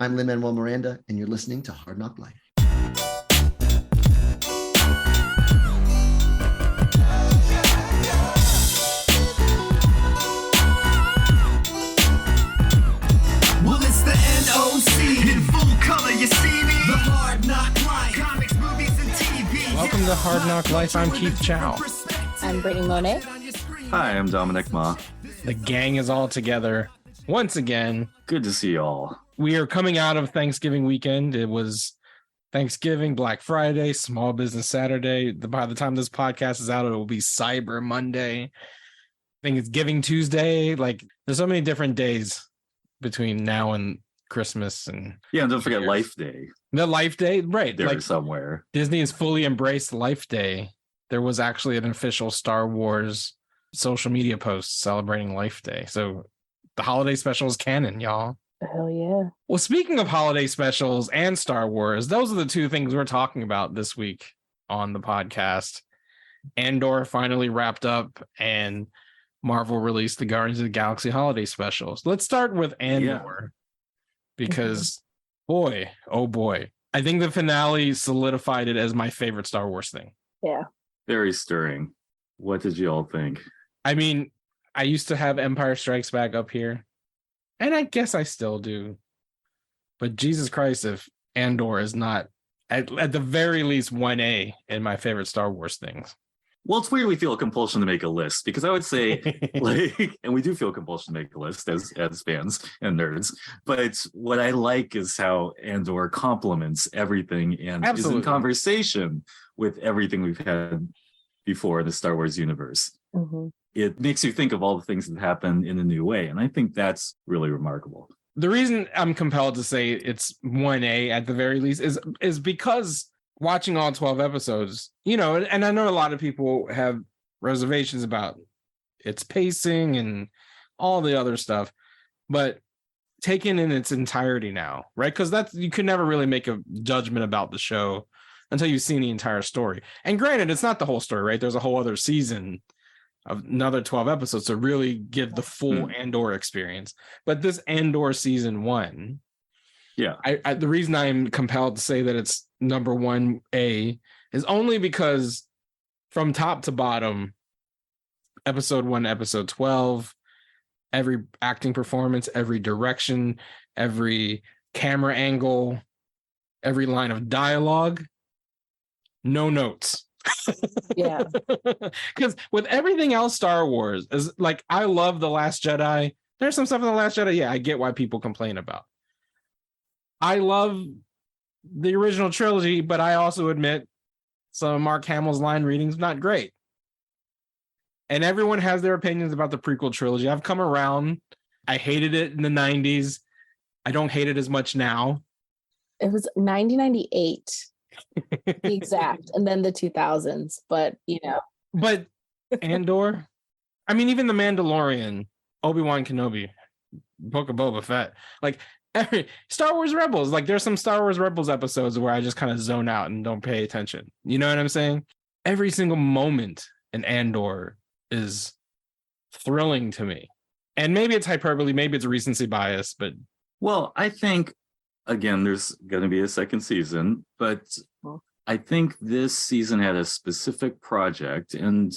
I'm Lin-Manuel Miranda, and you're listening to Hard NOC Life. Well, it's the NOC in full color. You see me? The Hard NOC Life. Comics, movies, and TV. Welcome to Hard NOC Life. I'm Keith Chow. I'm Britney Monet. Hi, I'm Dominic Ma. The gang is all together once again. Good to see y'all. We are coming out of Thanksgiving weekend. It was Thanksgiving, Black Friday, Small Business Saturday. By the time this podcast is out, it will be Cyber Monday. I think it's Giving Tuesday. Like, there's so many different days between now and Christmas. And yeah, and don't forget Life Day. The Life Day, right. There like, somewhere. Disney has fully embraced Life Day. There was actually an official Star Wars social media post celebrating Life Day. So the holiday special is canon, y'all. Hell yeah. Well, speaking of holiday specials and Star Wars, those are the two things we're talking about this week on the podcast. Andor finally wrapped up and Marvel released the Guardians of the Galaxy holiday specials. Let's start with Andor because boy, oh boy, I think the finale solidified it as my favorite Star Wars thing. Yeah. Very stirring. What did you all think? I mean, I used to have Empire Strikes Back up here, and I guess I still do. But Jesus Christ, if Andor is not at the very least 1A in my favorite Star Wars things. Well, it's weird we feel a compulsion to make a list because I would say, like, and we do feel a compulsion to make a list as fans and nerds. But what I like is how Andor complements everything and is in conversation with everything we've had before in the Star Wars universe. Mm-hmm. It makes you think of all the things that happen in a new way. And I think that's really remarkable. The reason I'm compelled to say it's 1A at the very least is because watching all 12 episodes, you know, and I know a lot of people have reservations about its pacing and all the other stuff, but taken in its entirety now, right? Because that's, you could never really make a judgment about the show until you've seen the entire story. And granted, it's not the whole story, right? There's a whole other season of another 12 episodes to really give the full Andor experience. But this Andor season 1, I the reason I'm compelled to say that it's number 1A is only because from top to bottom, episode 1, episode 12, every acting performance, every direction, every camera angle, every line of dialogue, no notes. Yeah. Because with everything else Star Wars is like, I love The Last Jedi. There's some stuff in The Last Jedi, yeah, I get why people complain about. I love the original trilogy, but I also admit some of Mark Hamill's line reading's not great. And everyone has their opinions about the prequel trilogy. I've come around. I hated it in the 90s. I don't hate it as much now. It was 1998. The exact, and then the 2000s, but you know. But Andor, I mean, even The Mandalorian, Obi-Wan Kenobi, Book of Boba Fett, like every Star Wars Rebels, like there's some Star Wars Rebels episodes where I just kind of zone out and don't pay attention. You know what I'm saying? Every single moment in Andor is thrilling to me. And maybe it's hyperbole, maybe it's recency bias, but well, I think again, there's going to be a second season, but I think this season had a specific project and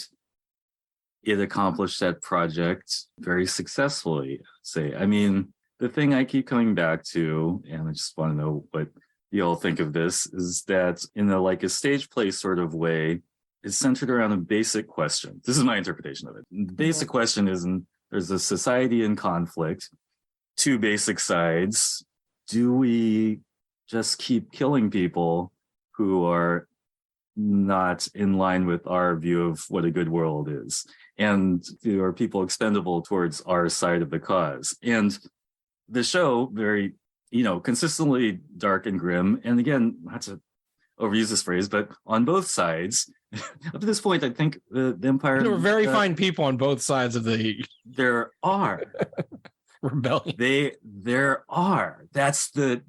it accomplished that project very successfully. I mean, the thing I keep coming back to, and I just want to know what you all think of this, is that in a stage play sort of way, it's centered around a basic question. This is my interpretation of it. The basic question is, there's a society in conflict, two basic sides. Do we just keep killing people who are not in line with our view of what a good world is? And are people expendable towards our side of the cause? And the show, very, consistently dark and grim. And again, not to overuse this phrase, but on both sides, up to this point, I think the Empire... There were very fine people on both sides of the... There are. Rebellion. There are. That's the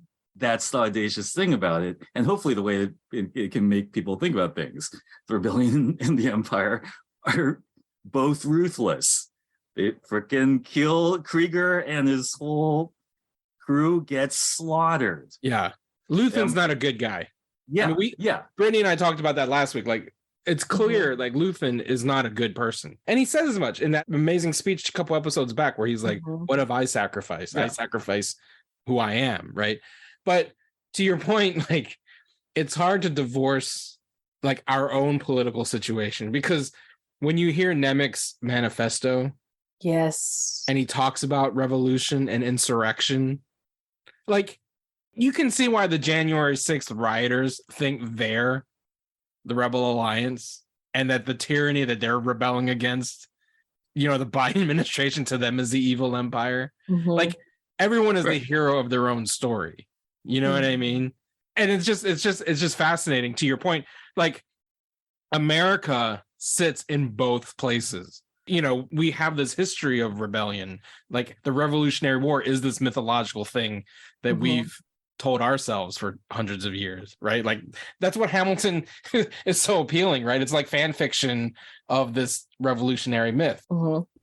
audacious thing about it, and hopefully the way it can make people think about things. The rebellion and the Empire are both ruthless. They frickin' kill Krieger and his whole crew gets slaughtered. Yeah. Luthen's not a good guy. Yeah, I mean, yeah. Brittany and I talked about that last week. Like, it's clear, like, Luthen is not a good person. And he says as much in that amazing speech a couple episodes back where he's like, what have I sacrificed? Yeah. I sacrifice who I am, right? But to your point, like, it's hard to divorce, like, our own political situation, because when you hear Nemec's manifesto Yes. and he talks about revolution and insurrection, like, you can see why the January 6th rioters think they're the Rebel Alliance and that the tyranny that they're rebelling against, you know, the Biden administration to them is the evil empire. Like, everyone is the hero of their own story. You know what I mean? And it's just fascinating to your point. Like, America sits in both places. You know, we have this history of rebellion. Like, the Revolutionary War is this mythological thing that we've told ourselves for hundreds of years, right? Like, that's what Hamilton is so appealing, right? It's like fan fiction of this revolutionary myth.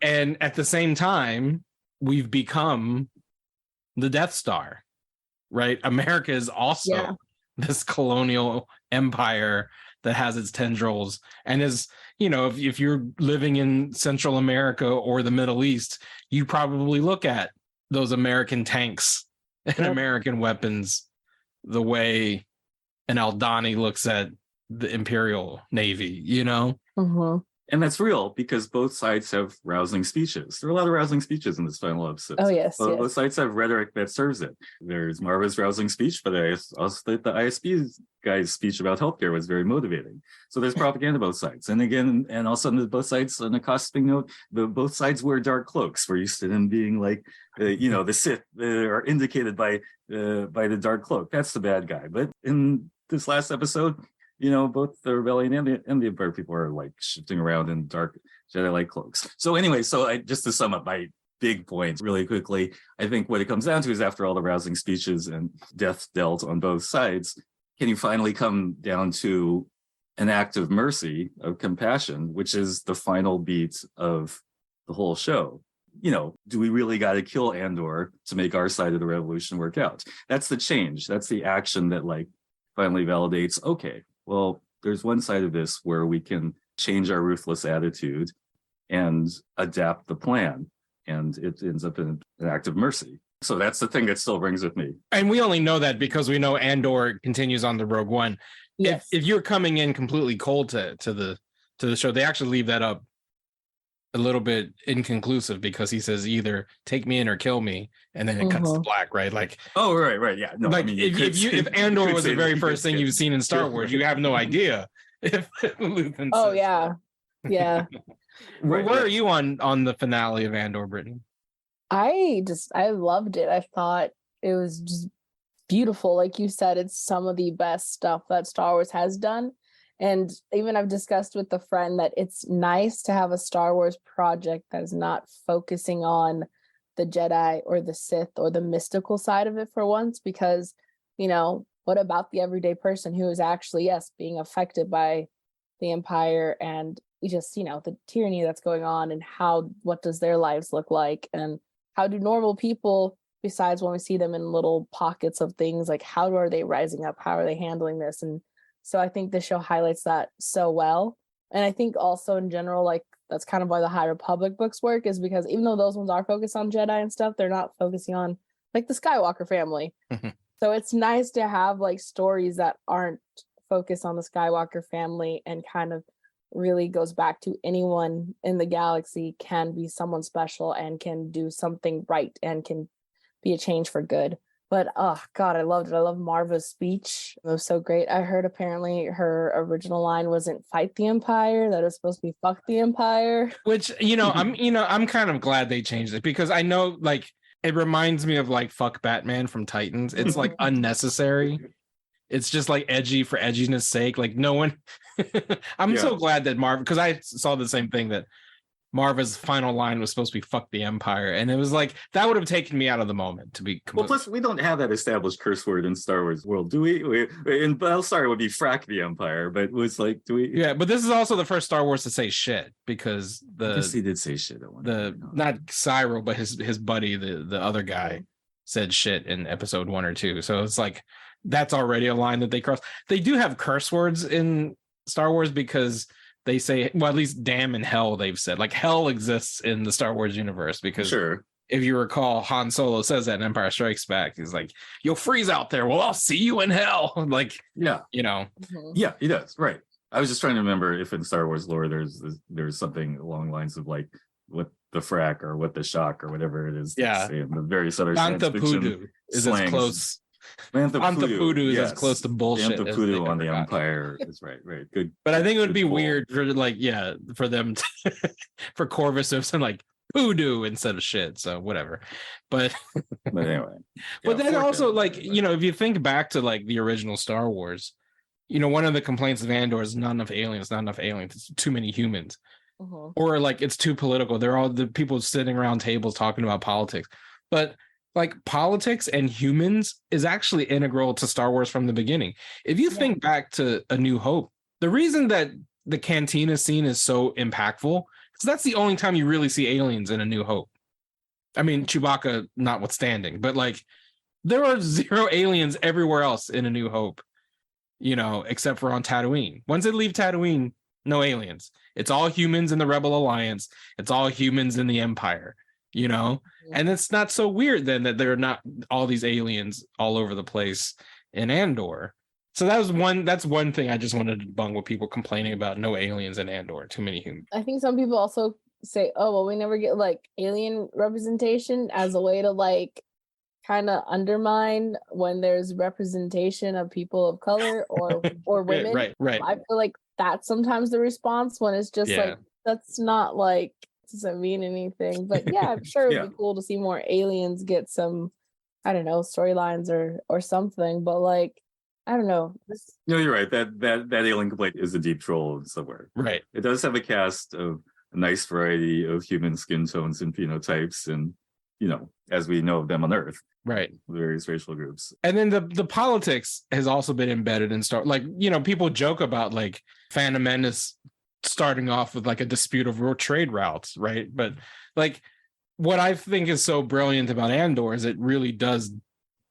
And at the same time, we've become the Death Star, right? America is also this colonial empire that has its tendrils and is, you know, if you're living in Central America or the Middle East, you probably look at those American tanks and American weapons the way an Aldani looks at the Imperial Navy, you know? And that's real because both sides have rousing speeches. There are a lot of rousing speeches in this final episode. Oh, yes. Both sides have rhetoric that serves it. There's Marva's rousing speech, but I also think the ISP guy's speech about healthcare was very motivating. So there's propaganda both sides. And again, and also both sides, on a costing note, both sides wear dark cloaks. We're used to them being like, you know, the Sith are indicated by the dark cloak. That's the bad guy. But in this last episode, you know, both the rebellion and the Empire people are like shifting around in dark Jedi-like cloaks. So anyway, just to sum up my big points really quickly, I think what it comes down to is after all the rousing speeches and death dealt on both sides, can you finally come down to an act of mercy, of compassion, which is the final beat of the whole show? You know, do we really got to kill Andor to make our side of the revolution work out? That's the change. That's the action that like finally validates, okay, well, there's one side of this where we can change our ruthless attitude and adapt the plan. And it ends up in an act of mercy. So that's the thing that still rings with me. And we only know that because we know Andor continues on the Rogue One. Yes. If you're coming in completely cold to the show, they actually leave that up a little bit inconclusive because he says either take me in or kill me, and then it cuts to black, right? Like, oh, right, yeah. No, like I mean, if Andor was the very first thing you've seen in Star Wars, you have no idea if Luthen. Oh says yeah. right, where are you on the finale of Andor, Brittany? I loved it. I thought it was just beautiful. Like you said, it's some of the best stuff that Star Wars has done. And even I've discussed with a friend that it's nice to have a Star Wars project that is not focusing on the Jedi or the Sith or the mystical side of it for once, because, you know, what about the everyday person who is actually, yes, being affected by the Empire and just, you know, the tyranny that's going on, and what does their lives look like, and how do normal people, besides when we see them in little pockets of things, like how are they rising up? How are they handling this? And so I think the show highlights that so well. And I think also in general, like that's kind of why the High Republic books work, is because even though those ones are focused on Jedi and stuff, they're not focusing on like the Skywalker family. So it's nice to have like stories that aren't focused on the Skywalker family and kind of really goes back to anyone in the galaxy can be someone special and can do something right and can be a change for good. But oh God, I loved it. I love Marva's speech. It was so great. I heard apparently her original line wasn't "fight the Empire," that it was supposed to be "fuck the Empire." Which, I'm kind of glad they changed it, because I know, like, it reminds me of like "fuck Batman" from Titans. It's like unnecessary. It's just like edgy for edginess sake. Like no one. I'm so glad that Marva, because I saw the same thing, that Marva's final line was supposed to be "fuck the Empire," and it was like that would have taken me out of the moment, to be well, plus we don't have that established curse word in Star Wars world, do we? In Battlestar it would be "frack the Empire," but it was like, do we? Yeah, but this is also the first Star Wars to say shit, because I guess he did say shit at one point. not Cyril, but his buddy, the other guy, said shit in episode 1 or 2. So it's like that's already a line that they cross. They do have curse words in Star Wars because they say, well, at least damn and hell they've said. Like hell exists in the Star Wars universe because Sure. if you recall, Han Solo says that in Empire Strikes Back. He's like, you'll freeze out there. Well, I'll see you in hell. Like, Yeah. you know. Yeah, he does. Right. I was just trying to remember if in Star Wars lore there's something along the lines of like what the frack or what the shock or whatever it is. Yeah. And the various other science fiction Bantha is slangs. as close. Bantha Poodoo is as yes. close to bullshit. Bantha as Poodoo they've on the ever gotten. Empire is right. Good. But I think it would good be pull. weird for like, yeah, for them to, for Corvus to send like Poodoo instead of shit. So whatever. But But anyway. but Yeah, then fork also that. like, you know, if you think back to like the original Star Wars, you know, one of the complaints of Andor is not enough aliens, it's too many humans. Or like it's too political. They're all the people sitting around tables talking about politics. But like politics and humans is actually integral to Star Wars from the beginning. If you think back to A New Hope, the reason that the cantina scene is so impactful is that's the only time you really see aliens in A New Hope. I mean, Chewbacca notwithstanding, but like there are zero aliens everywhere else in A New Hope, you know, except for on Tatooine. Once they leave Tatooine, no aliens. It's all humans in the Rebel Alliance. It's all humans in the Empire, you know? And it's not so weird then that there are not all these aliens all over the place in Andor. So that's one thing I just wanted to debunk with people complaining about no aliens in Andor, too many humans. I think some people also say, oh, well, we never get like alien representation as a way to like kind of undermine when there's representation of people of color or women. Right. I feel like that's sometimes the response when it's just like, that's not like, doesn't mean anything. But yeah, I'm sure it'd be cool to see more aliens get some, I don't know, storylines or something. But like, I don't know. No, you're right. That alien complaint is a deep troll somewhere. Right. It does have a cast of a nice variety of human skin tones and phenotypes, and you know, as we know of them on Earth, right, various racial groups. And then the politics has also been embedded in Star. Like, you know, people joke about like Phantom Menace starting off with like a dispute over trade routes, right? But like, what I think is so brilliant about Andor is it really does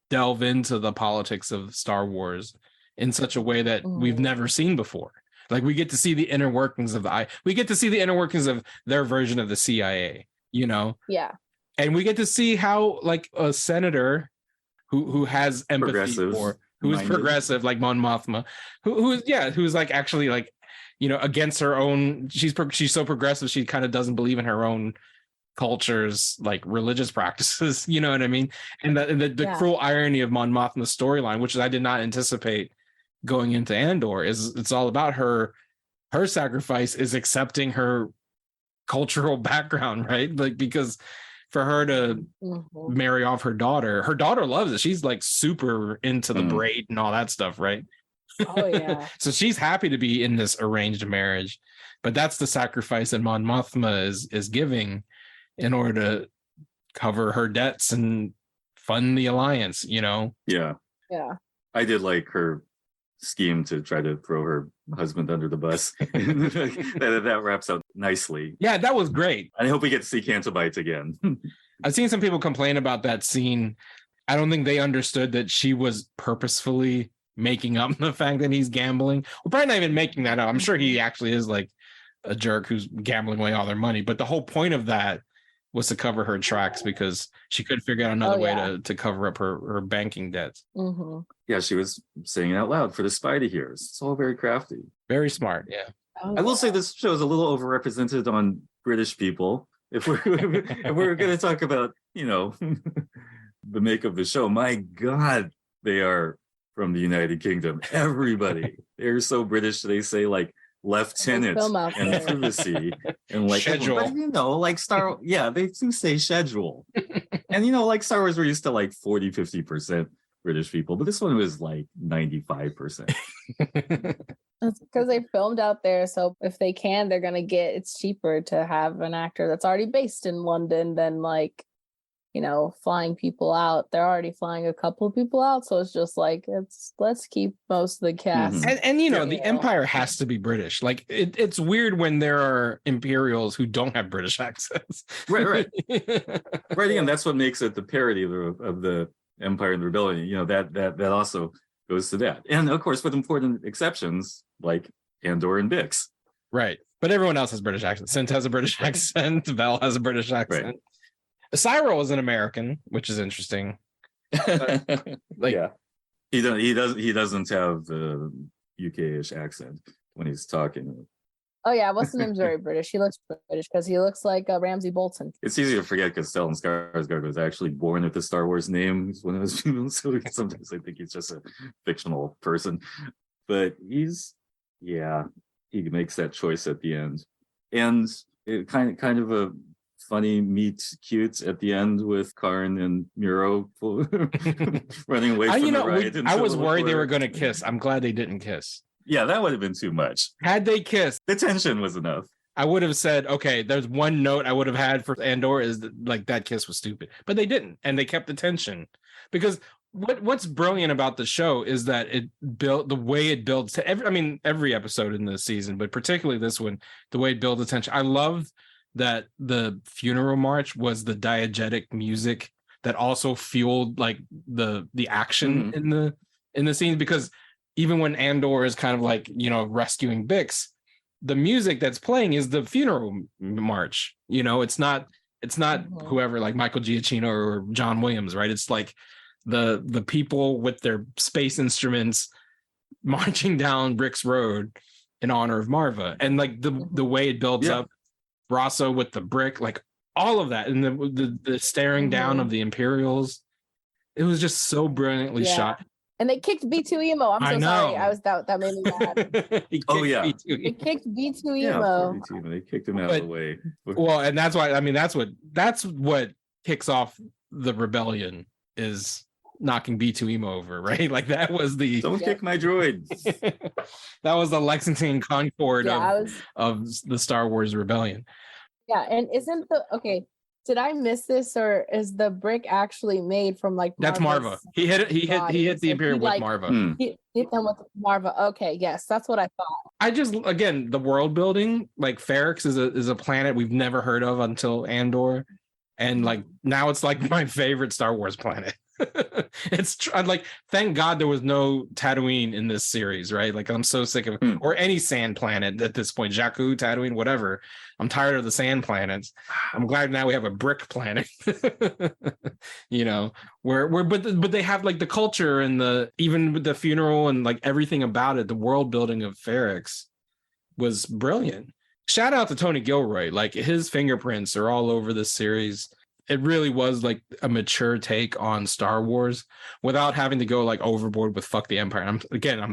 delve into the politics of Star Wars in such a way that we've never seen before. Like we get to see the inner workings of we get to see the inner workings of their version of the CIA, you know? Yeah. And we get to see how like a senator who has empathy for, who is progressive, like Mon Mothma, who's like actually like, you know, against her own, she's so progressive, she kind of doesn't believe in her own culture's like religious practices, you know what I mean? And the cruel irony of Mon Mothma's storyline, which I did not anticipate going into Andor, is it's all about her sacrifice is accepting her cultural background, right? Like, because for her to marry off her daughter loves it. She's like super into the braid and all that stuff, right? Oh yeah. So she's happy to be in this arranged marriage, but that's the sacrifice that Mon Mothma is giving in order to cover her debts and fund the alliance, you know? Yeah. I did like her scheme to try to throw her husband under the bus. that wraps up nicely. Yeah, that was great. I hope we get to see Canto Bites again. I've seen some people complain about that scene. I don't think they understood that she was purposefully making up the fact that he's gambling. Well, probably not even making that up. I'm sure he actually is like a jerk who's gambling away all their money. But the whole point of that was to cover her tracks because she couldn't figure out another way to cover up her banking debts. Yeah, she was saying it out loud for the spy to hear. It's all very crafty. Very smart, yeah. I will say this show is a little overrepresented on British people. If we're going to talk about, you know, the make of the show, my God, they are from the United Kingdom. Everybody, they're so British. They say like lieutenant and privacy and like schedule. But you know, like they do say schedule. And you know, like Star Wars, we're used to like 40-50% British people, but this one was like 95%. It's because they filmed out there, so if they can, they're gonna it's cheaper to have an actor that's already based in London than like flying people out. They're already flying a couple of people out, so it's just like let's keep most of the cast. And the Empire has to be British. Like it's weird when there are Imperials who don't have British accents. Right. Again, that's what makes it the parody of the Empire and the Rebellion. That also goes to that. And of course, with important exceptions like Andor and Bix. Right. But everyone else has British accents. Sint has a British accent. Vel has a British accent. Right. Cyril is an American, which is interesting. He doesn't have the UK-ish accent when he's talking. Oh yeah, what's the name's very British. He looks British because he looks like Ramsay Bolton. It's easy to forget because Stellan Skarsgård was actually born with the Star Wars name when it was female, so sometimes I think he's just a fictional person. But he makes that choice at the end, and it kind of a funny meet cute at the end with Karn and Miro running away from the ride. I was worried they were going to kiss. I'm glad they didn't kiss. Yeah, that would have been too much. Had they kissed, the tension was enough. I would have said, okay, there's one note I would have had for Andor is that kiss was stupid, but they didn't, and they kept the tension because what's brilliant about the show is that it built the way it builds to every episode in this season, but particularly this one, the way it builds attention. I love that the funeral march was the diegetic music that also fueled like the action in the scenes, because even when Andor is kind of like rescuing Bix, the music that's playing is the funeral march. It's not whoever, like Michael Giacchino or John Williams, right? It's like the people with their space instruments marching down Brick's Road in honor of Marva, and like the way it builds up Rosso with the brick, like all of that, and the staring down of the Imperials. It was just so brilliantly shot. And they kicked B2 Emo. I'm so sorry. That made me mad. They kicked B2 Emo. They kicked him out of the way. Well, and that's why that's what kicks off the rebellion, is knocking B2 Emo over, right? Like that was the don't kick my droid. That was the Lexington Concord of the Star Wars rebellion. Yeah, and did I miss this, or is the brick actually made from like That's Marva? He hit the Imperial with Marva. He hit them with Marva. Okay, yes, that's what I thought. I just, again, the world building, like Ferrix is a planet we've never heard of until Andor, and like now it's like my favorite Star Wars planet. I'm like, thank God there was no Tatooine in this series, right? Like I'm so sick of or any sand planet at this point, Jakku, Tatooine, whatever. I'm tired of the sand planets. I'm glad now we have a brick planet. But they have like the culture and even with the funeral and like everything about it, the world building of Ferrix was brilliant. Shout out to Tony Gilroy, like his fingerprints are all over this series. It really was like a mature take on Star Wars without having to go like overboard with fuck the Empire. I'm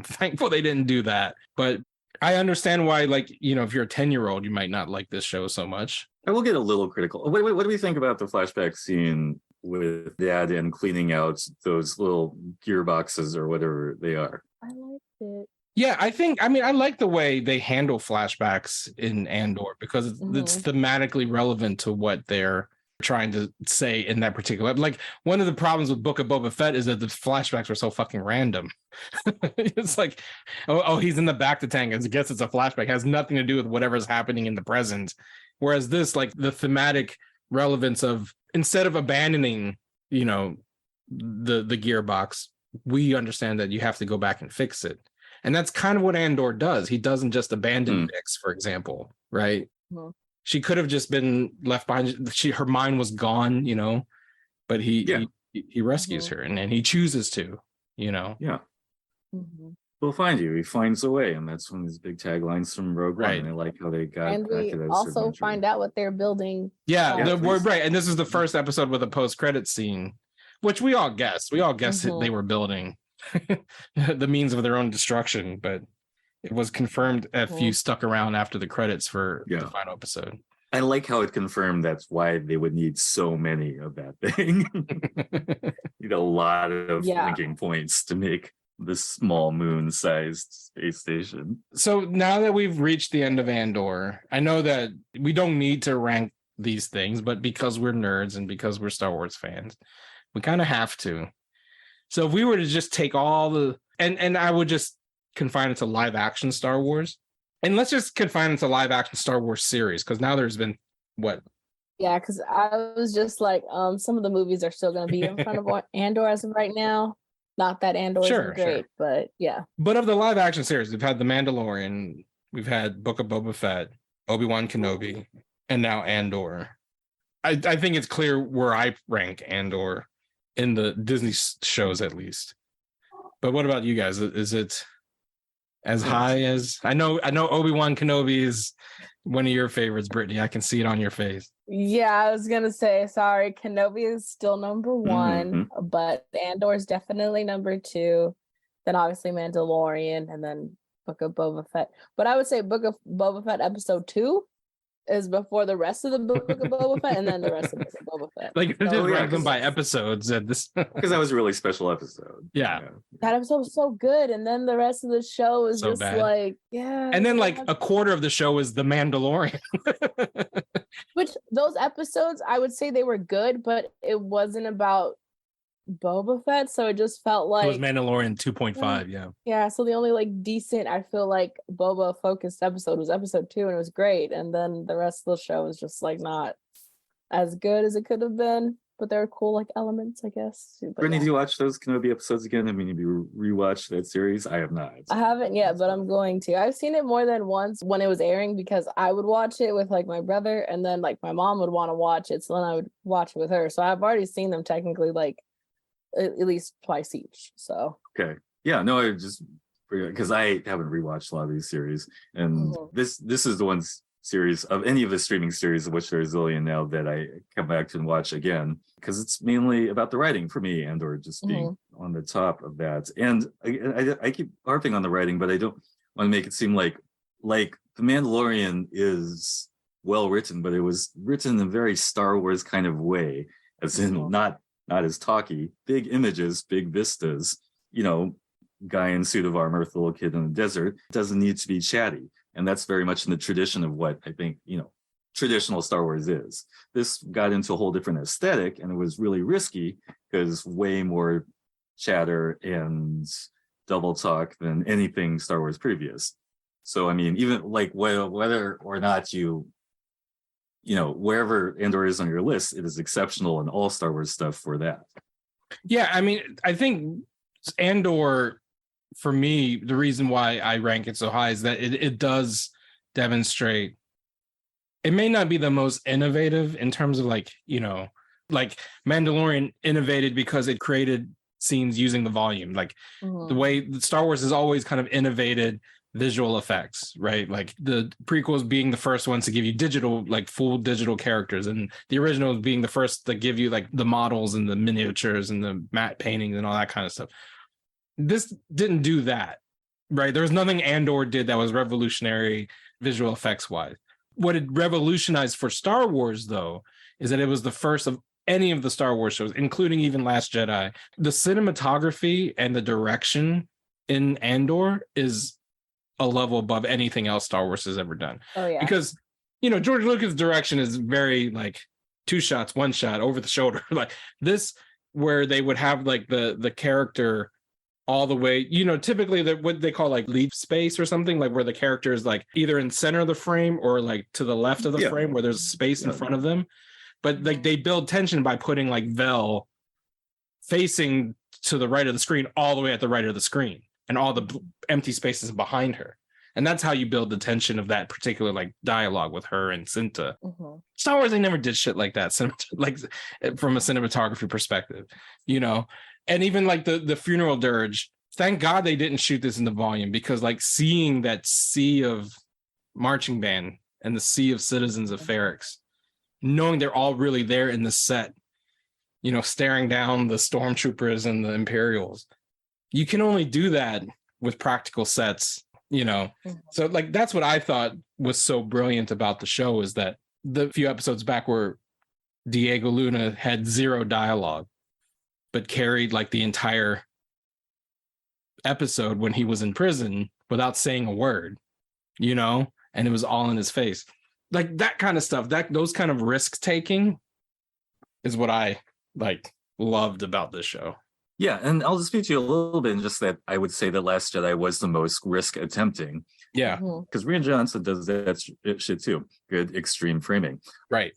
thankful they didn't do that, but I understand why, like, if you're a 10-year-old, you might not like this show so much. I will get a little critical. What do we think about the flashback scene with Dad and cleaning out those little gearboxes or whatever they are? I liked it. Yeah, I like the way they handle flashbacks in Andor because it's thematically relevant to what they're trying to say in that particular, like one of the problems with Book of Boba Fett is that the flashbacks were so fucking random. It's like, oh, he's in the back to tank, and I guess it's a flashback. It has nothing to do with whatever's happening in the present. Whereas this, like the thematic relevance of, instead of abandoning, the gearbox, we understand that you have to go back and fix it. And that's kind of what Andor does. He doesn't just abandon Bix, for example, right? Mm-hmm. She could have just been left behind. Her mind was gone, but he rescues her, and he chooses to, Yeah. Mm-hmm. We'll find you. He finds a way, and that's one of these big taglines from Rogue One. And I like how they got. And we also find out what they're building. Yeah, right. And this is the first episode with a post-credit scene, which we all guessed. We all guessed that they were building the means of their own destruction, but it was confirmed if you stuck around after the credits for the final episode. I like how it confirmed that's why they would need so many of that thing. Need a lot of linking points to make this small moon-sized space station. So now that we've reached the end of Andor, I know that we don't need to rank these things, but because we're nerds and because we're Star Wars fans, we kind of have to. So if we were to just take all the and I would just confine it to live action Star Wars, and let's just confine it to live action Star Wars series, because now there's been what? Yeah, because I was just like, some of the movies are still going to be in front of Andor as of right now. Not that Andor isn't great, but yeah. But of the live action series, we've had The Mandalorian, we've had Book of Boba Fett, Obi-Wan Kenobi, and now Andor. I think it's clear where I rank Andor in the Disney shows, at least. But what about you guys? Is it as high as I know Obi-Wan Kenobi is one of your favorites, Brittany. I can see it on your face. Yeah, I was gonna say, sorry, Kenobi is still number one, but Andor is definitely number two. Then obviously Mandalorian, and then Book of Boba Fett. But I would say Book of Boba Fett episode 2 is before the rest of the Book of Boba Fett, and then the rest of Book of Boba Fett. Like, just rank them by episodes at this. Because that was a really special episode. Yeah. That episode was so good, and then the rest of the show was So just bad. like, yeah. And then like a quarter of the show is The Mandalorian. Which those episodes, I would say they were good, but it wasn't about Boba Fett, so it just felt like It was Mandalorian 2.5, yeah. Yeah, so the only like decent, I feel like Boba focused episode was episode 2, and it was great. And then the rest of the show was just like not as good as it could have been, but there were cool like elements, I guess. But Brittany, do you watch those Kenobi episodes again? I mean, have you rewatched that series? I have not. I haven't yet, but I'm going to. I've seen it more than once when it was airing, because I would watch it with like my brother, and then like my mom would want to watch it, so then I would watch it with her. So I've already seen them technically like at least twice each. So Okay. Yeah, no, I just because I haven't rewatched a lot of these series, and this is the one series of any of the streaming series, of which there's a zillion now, that I come back to and watch again, because it's mainly about the writing for me, and or just being on the top of that. And I keep harping on the writing, but I don't want to make it seem like The Mandalorian is well written, but it was written in a very Star Wars kind of way, as in not as talky, big images, big vistas, guy in suit of armor with a little kid in the desert. It doesn't need to be chatty. And that's very much in the tradition of what I think, traditional Star Wars is. This got into a whole different aesthetic, and it was really risky because way more chatter and double talk than anything Star Wars previous. So, I mean, even like whether or not wherever Andor is on your list, it is exceptional in all Star Wars stuff for that. Yeah, I mean, I think Andor, for me, the reason why I rank it so high is that it does demonstrate. It may not be the most innovative in terms of like Mandalorian innovated because it created scenes using the volume. Like the way Star Wars has always kind of innovated visual effects, right? Like the prequels being the first ones to give you digital, like full digital characters, and the originals being the first to give you like the models and the miniatures and the matte paintings and all that kind of stuff. This didn't do that, right? There was nothing Andor did that was revolutionary visual effects wise. What it revolutionized for Star Wars, though, is that it was the first of any of the Star Wars shows, including even Last Jedi. The cinematography and the direction in Andor is a level above anything else Star Wars has ever done. Oh yeah. Because, George Lucas' direction is very like 2 shots, 1 shot over the shoulder. Like this, where they would have like the character all the way, typically what they call like lead space or something, like where the character is like either in center of the frame or like to the left of the frame where there's space in front of them. But like they build tension by putting like Vel facing to the right of the screen, all the way at the right of the screen, and all the empty spaces behind her. And that's how you build the tension of that particular like dialogue with her and Cinta. Star Wars, they never did shit like that, like from a cinematography perspective, And even like the funeral dirge, thank God they didn't shoot this in the volume, because like seeing that sea of marching band and the sea of citizens of Ferrix, knowing they're all really there in the set, staring down the stormtroopers and the Imperials, you can only do that with practical sets, So like that's what I thought was so brilliant about the show, is that the few episodes back where Diego Luna had 0 dialogue, but carried like the entire episode when he was in prison without saying a word, and it was all in his face. like that kind of stuff, those kind of risk taking is what I like loved about this show. Yeah, and I'll dispute you a little bit in just that I would say that Last Jedi was the most risk attempting. Yeah, because Rian Johnson does that shit too. Good extreme framing. right.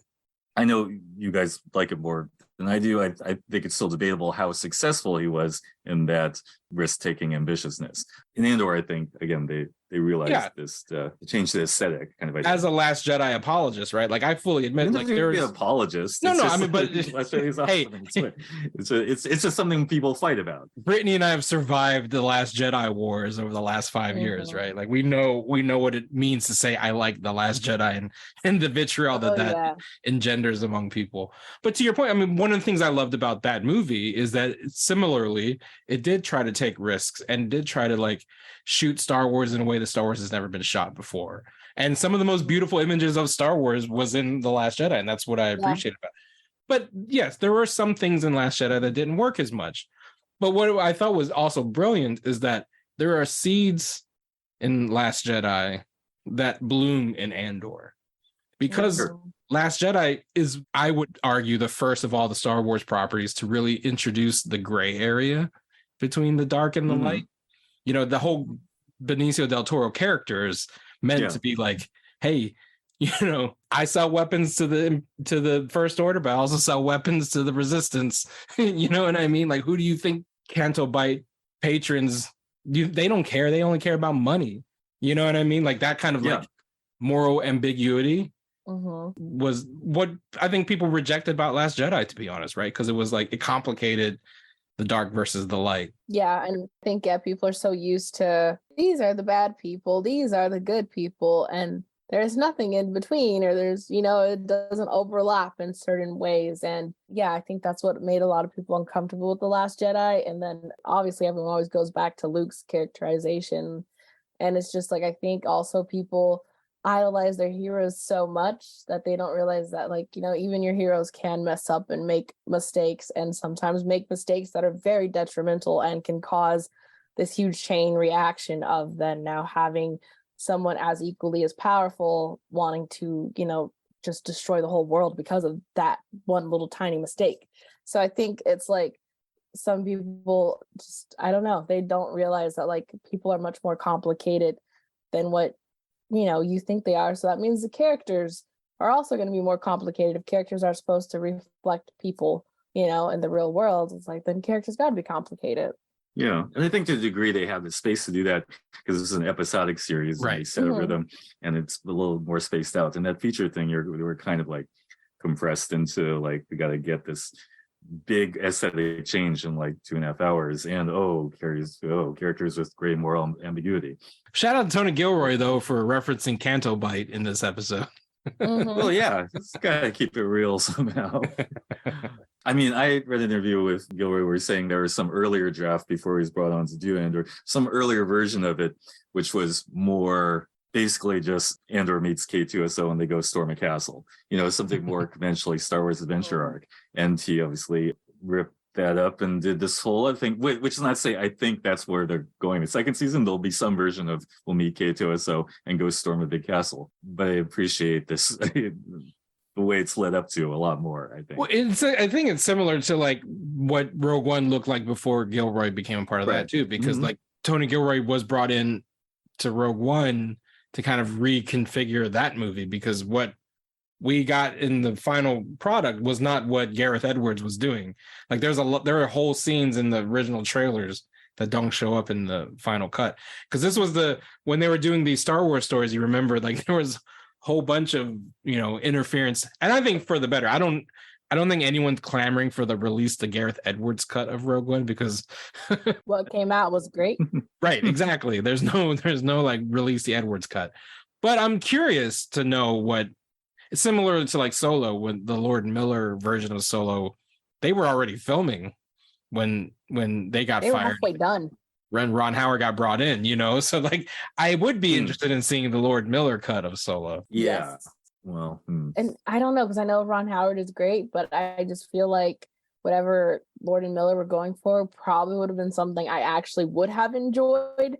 I know you guys like it more than I do. I think it's still debatable how successful he was in that risk-taking ambitiousness. In Andor, I think again they realized this to change the aesthetic kind of idea. As a Last Jedi apologist, right? Like I fully admit, like there's there's an apologist. No, It's no, just I mean, but Last Jedi is awesome. It's just something people fight about. Brittany and I have survived the Last Jedi wars over the last 5 years, right? Like we know what it means to say I like the Last Jedi and the vitriol that engenders among people. But to your point, I mean, one of the things I loved about that movie is that similarly, it did try to take risks and did try to like shoot Star Wars in a way that Star Wars has never been shot before. And some of the most beautiful images of Star Wars was in The Last Jedi, and that's what I appreciate about it. But yes, there were some things in Last Jedi that didn't work as much. But what I thought was also brilliant is that there are seeds in Last Jedi that bloom in Andor. Because Last Jedi is, I would argue, the first of all the Star Wars properties to really introduce the gray area between the dark and the light. You know, the whole Benicio del Toro character is meant to be like, hey, you know, I sell weapons to the First Order, but I also sell weapons to the Resistance. You know what I mean? Like, who do you think Canto Bight patrons? They don't care. They only care about money. You know what I mean? Like that kind of like moral ambiguity was what I think people rejected about Last Jedi, to be honest, right? Because it was like it complicated the dark versus the light. Yeah, and I think people are so used to these are the bad people, these are the good people, and there's nothing in between, or there's, you know, it doesn't overlap in certain ways. And yeah, I think that's what made a lot of people uncomfortable with The Last Jedi. And then obviously everyone always goes back to Luke's characterization. And it's just like, I think also people idolize their heroes so much that they don't realize that, like, you know, even your heroes can mess up and make mistakes, and sometimes make mistakes that are very detrimental and can cause this huge chain reaction of then now having someone as equally as powerful wanting to, you know, just destroy the whole world because of that one little tiny mistake. So I think it's like some people just, I don't know, they don't realize that like people are much more complicated than what, you know, you think they are. So that means the characters are also going to be more complicated. If characters are supposed to reflect people, you know, in the real world, it's like then characters got to be complicated. Yeah, and I think to the degree they have the space to do that, because this is an episodic series, right? They set a rhythm, and it's a little more spaced out. And that feature thing, we're kind of like compressed into like we got to get this big aesthetic change in like 2.5 hours, and characters with great moral ambiguity. Shout out to Tony Gilroy though for referencing Canto Bight in this episode. Well, yeah, it's gotta keep it real somehow. I mean, I read an interview with Gilroy where he's saying there was some earlier draft before he was brought on to do Andor, some earlier version of it, which was more basically just Andor meets K2SO and they go storm a castle, you know, something more conventionally Star Wars adventure arc. And he obviously ripped that up and did this whole other thing, which is not to say I think that's where they're going. The second season, there'll be some version of we'll meet K2SO and go storm a big castle. But I appreciate this. The way it's led up to a lot more, I think. Well, I think it's similar to like what Rogue One looked like before Gilroy became a part of that too, because like Tony Gilroy was brought in to Rogue One to kind of reconfigure that movie, because what we got in the final product was not what Gareth Edwards was doing. Like there are whole scenes in the original trailers that don't show up in the final cut, because this was when they were doing these Star Wars stories, you remember, like there was whole bunch of, you know, interference, and I think for the better. I don't think anyone's clamoring for the release the Gareth Edwards cut of Rogue One, because what came out was great. Right, exactly. There's no like release the Edwards cut. But I'm curious to know what it's similar to like Solo, when the Lord Miller version of Solo, they were already filming when they got fired. Were halfway done. When Ron Howard got brought in, you know, so like I would be interested in seeing the Lord Miller cut of Solo. Yeah. Yes. Well, and I don't know, because I know Ron Howard is great, but I just feel like whatever Lord and Miller were going for probably would have been something I actually would have enjoyed.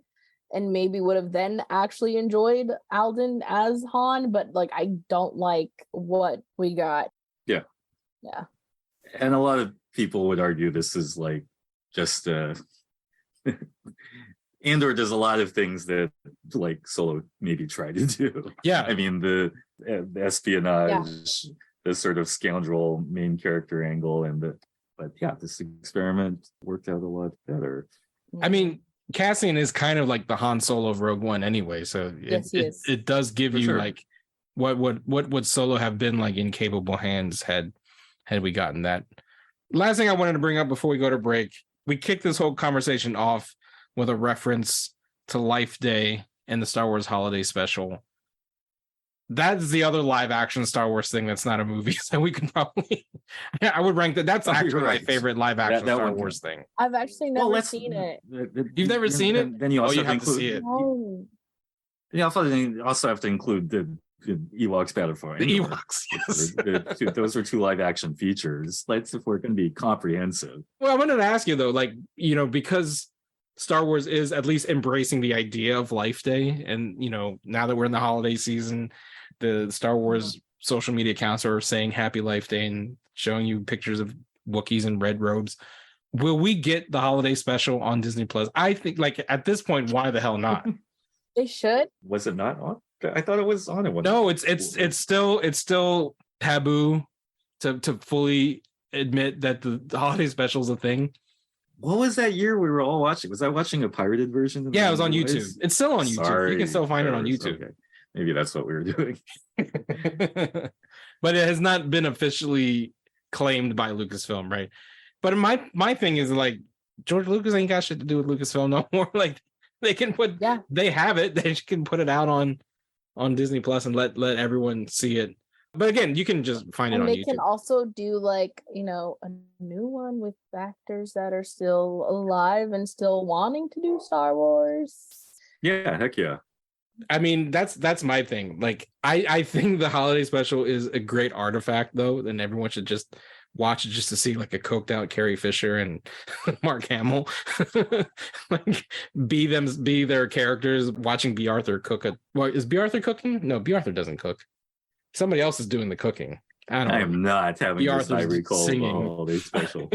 and maybe would have then actually enjoyed Alden as Han, but like I don't like what we got. Yeah. Yeah. And a lot of people would argue this is like just Andor does a lot of things that like Solo maybe tried to do. Yeah. I mean the espionage, the sort of scoundrel main character angle, but yeah, this experiment worked out a lot better. I mean, Cassian is kind of like the Han Solo of Rogue One anyway, so it does give For you sure. like what would Solo have been like in capable hands had we gotten that. Last thing I wanted to bring up before we go to break, we kicked this whole conversation off with a reference to Life Day and the Star Wars Holiday Special. That's the other live action Star Wars thing that's not a movie. So we can probably, I would rank that. That's actually my favorite live action That Star one Wars thing. I've actually never seen it. You've never seen it? Then you also you have to see it. Oh. You also have to include the Ewoks Battle for The Endor. Ewoks, yes. Those are two live action features. Let's if we're going to be comprehensive. Well, I wanted to ask you though, like, you know, because Star Wars is at least embracing the idea of Life Day, and you know, now that we're in the holiday season, the Star Wars social media accounts are saying Happy Life Day and showing you pictures of Wookiees in red robes. Will we get the holiday special on Disney Plus? I think, like, at this point, why the hell not? They should. Was it not on? I thought it was on it. No, it's still taboo to fully admit that the holiday special is a thing. What was that year we were all watching? Was I watching a pirated version? Yeah, it was on YouTube. It's still on YouTube. You can still find it on YouTube. Okay. Maybe that's what we were doing. But it has not been officially claimed by Lucasfilm, right? But my thing is, like, George Lucas ain't got shit to do with Lucasfilm no more. Like, they can they have it. They can put it out on Disney Plus and let everyone see it. But again, you can just find it on YouTube. And they can also do, like, you know, a new one with actors that are still alive and still wanting to do Star Wars. Yeah, heck yeah. I mean, that's my thing. Like, I think the holiday special is a great artifact, though, and everyone should just watch it just to see like a coked out Carrie Fisher and Mark Hamill, like be their characters. Watching B. Arthur cook is B. Arthur cooking? No, B. Arthur doesn't cook. Somebody else is doing the cooking. I am not having this I recall singing. Holiday special.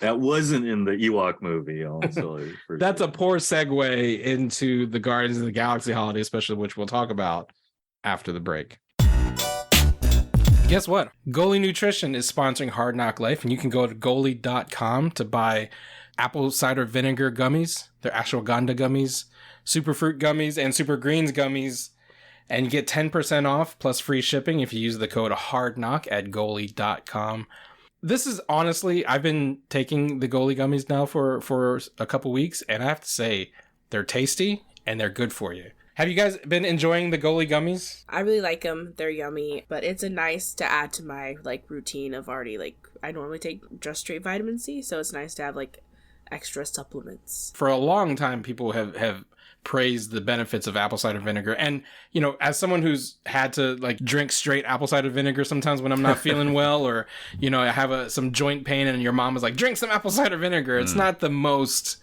That wasn't in the Ewok movie. That's a poor segue into the Guardians of the Galaxy holiday special, which we'll talk about after the break. Guess what? Goalie Nutrition is sponsoring Hard NOC Life, and you can go to goalie.com to buy apple cider vinegar gummies, they're ashwagandha gummies, superfruit gummies, and super greens gummies. And you get 10% off plus free shipping if you use the code HARDKNOC at goalie.com. This is honestly, I've been taking the Goalie gummies now for a couple weeks, and I have to say, they're tasty and they're good for you. Have you guys been enjoying the Goalie gummies? I really like them. They're yummy, but it's a nice to add to my like routine of already like I normally take just straight vitamin C, so it's nice to have like extra supplements. For a long time, people have praised the benefits of apple cider vinegar, and you know, as someone who's had to like drink straight apple cider vinegar sometimes when I'm not feeling well, or you know, I have some joint pain, and your mom is like, drink some apple cider vinegar. It's not the most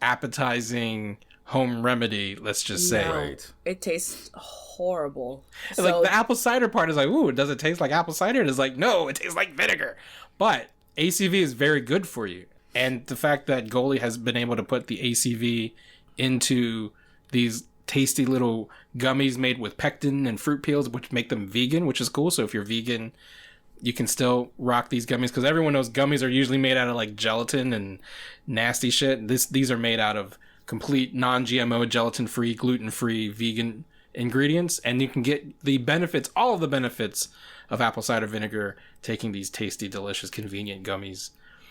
appetizing home remedy, let's just say. Right. It tastes horrible. So, like, the apple cider part is like, ooh, does it taste like apple cider? And it's like, no, it tastes like vinegar. But ACV is very good for you. And the fact that Goalie has been able to put the ACV into these tasty little gummies made with pectin and fruit peels, which make them vegan, which is cool. So if you're vegan, you can still rock these gummies, because everyone knows gummies are usually made out of like gelatin and nasty shit. These are made out of complete non-GMO, gelatin-free, gluten-free, vegan ingredients, and you can get the benefits, all of the benefits of apple cider vinegar, taking these tasty, delicious, convenient gummies.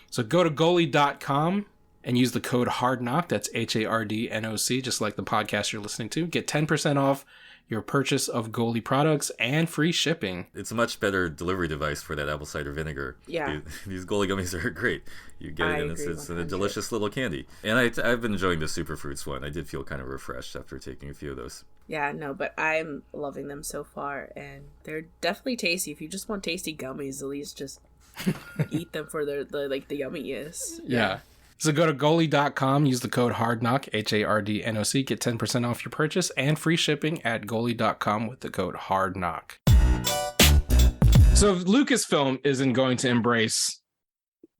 So go to goalie.com and use the code HARDNOC, that's HARDNOC, just like the podcast you're listening to. Get 10% off your purchase of Goalie products and free shipping. It's a much better delivery device for that apple cider vinegar. Yeah. These Goalie gummies are great. You get it, and it's a 100. delicious little candy. And I've been enjoying the super fruits one. I did feel kind of refreshed after taking a few of those. Yeah, no, but I'm loving them so far, and they're definitely tasty. If you just want tasty gummies, at least just eat them for the yumminess. Yeah. So go to goalie.com, use the code HARDNOC, HARDNOC, get 10% off your purchase and free shipping at goalie.com with the code HARDNOC. So if Lucasfilm isn't going to embrace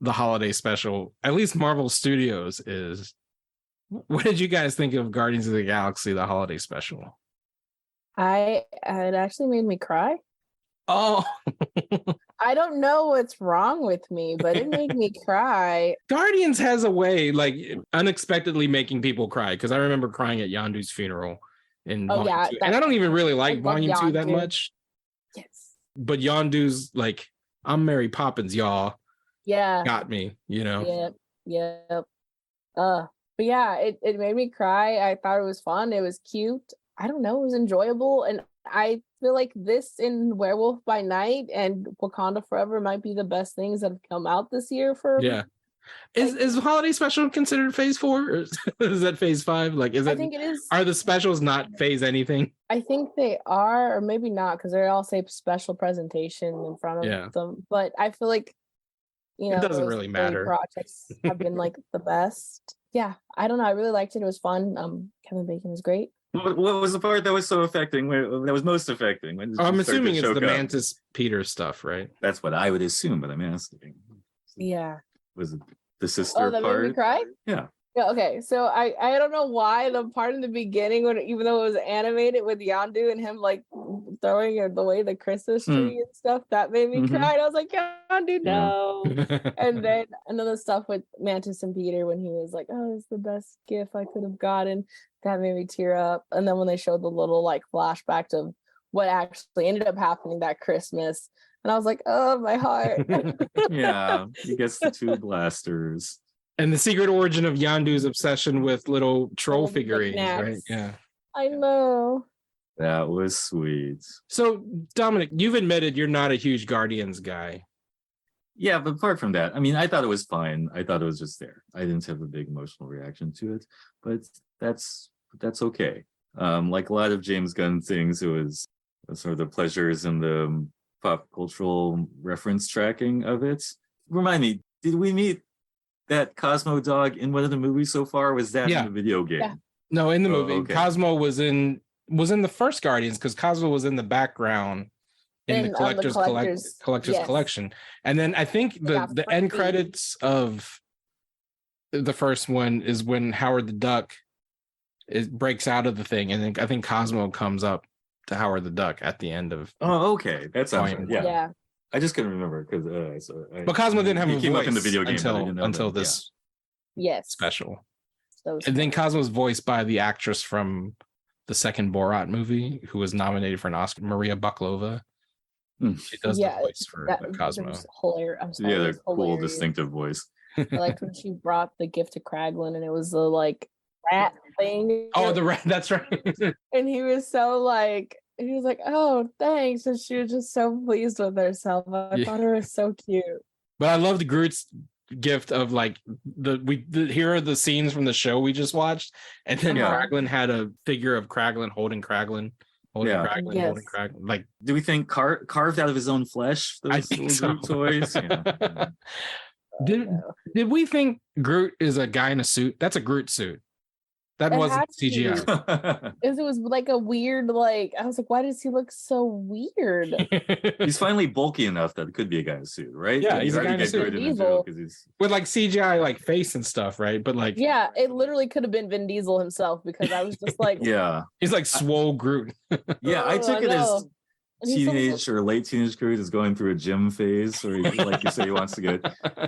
the holiday special, at least Marvel Studios is. What did you guys think of Guardians of the Galaxy, the holiday special? It actually made me cry. Oh, I don't know what's wrong with me, but it made me cry. Guardians has a way, like, unexpectedly making people cry, because I remember crying at Yondu's funeral in Volume 2. And I don't even really like Volume 2 that much. Yes. But Yondu's like, I'm Mary Poppins, y'all. Yeah. Got me, you know? Yep. But yeah, it made me cry. I thought it was fun. It was cute. I don't know. It was enjoyable. And I feel like this in Werewolf by Night and Wakanda Forever might be the best things that have come out this year for. Yeah. Is holiday special considered phase 4 or is that phase 5? Like, I think it is. Are the specials not phase anything? I think they are, or maybe not, because they all say special presentation in front of them. But I feel like, you know, it doesn't really matter. Projects have been like the best. Yeah, I don't know. I really liked it. It was fun. Kevin Bacon was great. What was the part that was so affecting? That was most affecting? I'm assuming it's the Mantis Peter stuff, right? That's what I would assume, but I'm asking. Yeah. Was it the sister that part? Made me cry? Yeah. Yeah. Okay. So I don't know why the part in the beginning, when even though it was animated with Yondu and him like throwing away the Christmas tree and stuff, that made me cry. And I was like, Yondu, no. And then another stuff with Mantis and Peter when he was like, oh, it's the best gift I could have gotten. That made me tear up. And then when they showed the little like flashback of what actually ended up happening that Christmas, and I was like, oh, my heart. Yeah, he gets the 2 blasters. And the secret origin of Yondu's obsession with little troll figurines, right? Yeah. I know. That was sweet. So, Dominic, you've admitted you're not a huge Guardians guy. Yeah, but apart from that, I mean, I thought it was fine. I thought it was just there. I didn't have a big emotional reaction to it, but that's okay. Like a lot of James Gunn things, it was sort of the pleasures and the pop cultural reference tracking of it. Remind me, did we meet that Cosmo dog in one of the movies so far? Or was that in the video game? Yeah. No, in the movie. Okay. Cosmo was in the first Guardians, because Cosmo was in the background in the collector's collection. And then I think the end credits of the first one is when Howard the Duck breaks out of the thing, and then I think Cosmo comes up to Howard the Duck at the end of. Oh, okay, that sounds right. Yeah. I just couldn't remember because but Cosmo didn't have a came voice up in the video game until this special. And then Cosmo's voiced by the actress from the second Borat movie, who was nominated for an Oscar, Maria Baklova. She does the voice for Cosmo. Hilarious. Yeah, the cool, distinctive voice. I liked when she brought the gift to Kraglin, and it was the like rat thing. Oh, the rat. That's right. And he was so like, he was like, "Oh, thanks," and she was just so pleased with herself. I thought her was so cute. But I loved Groot's gift of like here are the scenes from the show we just watched, and then Kraglin had a figure of Kraglin holding Kraglin. Holding Kraglin. Like, do we think carved out of his own flesh? Those I think so. Toys. Yeah. Did we think Groot is a guy in a suit? That's a Groot suit. That wasn't CGI. It was like a weird, like, I was like, why does he look so weird? He's finally bulky enough that it could be a guy in a suit, right? Yeah, he's a guy in a suit. With like CGI like face and stuff, right? But like, yeah, it literally could have been Vin Diesel himself, because I was just like, yeah, he's like swole Groot. Yeah, I took it as teenage or late teenage Groot is going through a gym phase, or like you say, he wants to get